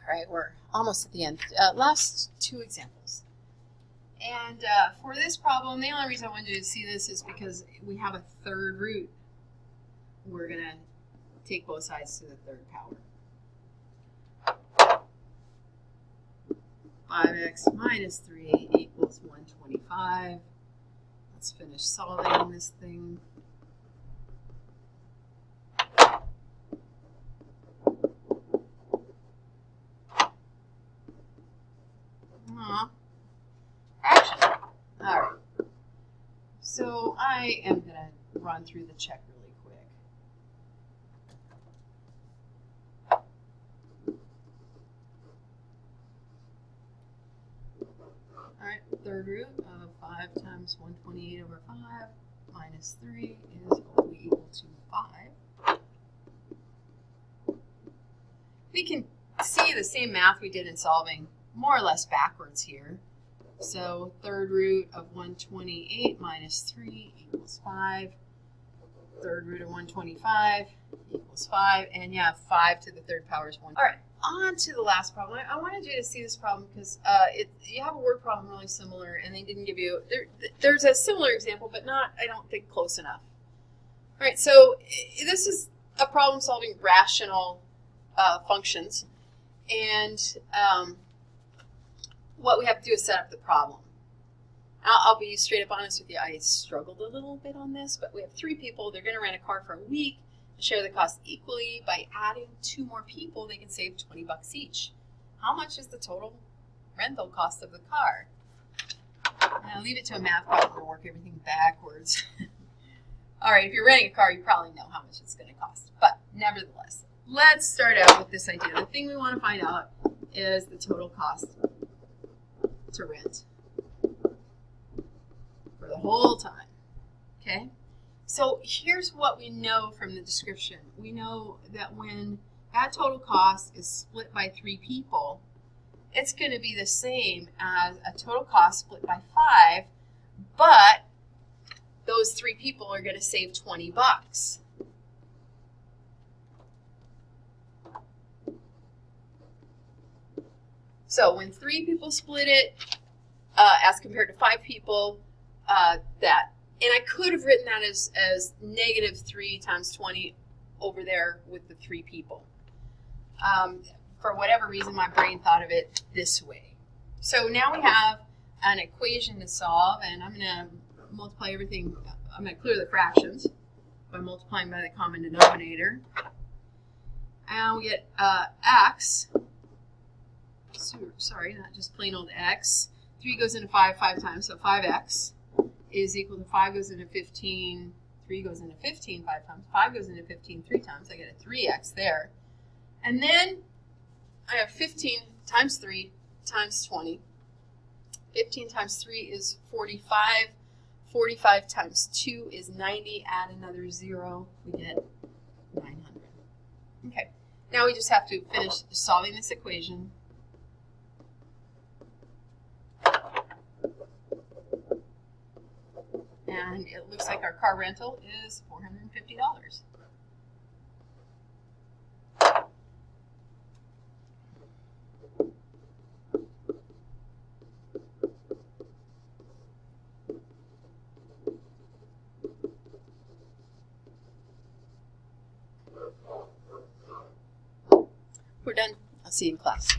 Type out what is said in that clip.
All right, we're almost at the end. Last two examples. And for this problem, the only reason I wanted you to see this is because we have a third root. We're going to take both sides to the third power. 5x minus 3 equals 125. Let's finish solving this thing. Action. All right. So I am going to run through the check really quick. All right, third root of 5 times 128 over 5 minus 3 is only equal to 5. We can see the same math we did in solving more or less backwards here. So third root of 128 minus 3 equals 5. Third root of 125 equals 5. And yeah, 5 to the third power is 1. All right, on to the last problem. I wanted you to see this problem because you have a word problem really similar, and they didn't give you, there's a similar example, but not, I don't think, close enough. All right, so this is a problem solving rational functions. And what we have to do is set up the problem. I'll be straight up honest with you. I struggled a little bit on this, but we have 3 people. They're going to rent a car for a week and share the cost equally. By adding 2 more people, they can save $20 each. How much is the total rental cost of the car? And I'll leave it to a math problem to work everything backwards. All right, if you're renting a car, you probably know how much it's going to cost. But nevertheless, let's start out with this idea. The thing we want to find out is the total cost to rent for the whole time. Okay? So here's what we know from the description. We know that when that total cost is split by 3 people, it's going to be the same as a total cost split by 5, but those 3 people are going to save $20. So when 3 people split it, as compared to 5 people, and I could have written that as negative 3 times 20 over there with the 3 people. For whatever reason, my brain thought of it this way. So now we have an equation to solve, and I'm going to multiply everything. I'm going to clear the fractions by multiplying by the common denominator. And we get x. Sorry, not just plain old x. 3 goes into 5 times, so 5x is equal to 5 goes into 15, 3 goes into 15 5 times, 5 goes into 15 3 times. I get a 3x there. And then I have 15 times 3 times 20. 15 times 3 is 45. 45 times 2 is 90. Add another 0, we get 900. Okay, now we just have to finish solving this equation. And it looks like our car rental is $450. We're done. I'll see you in class.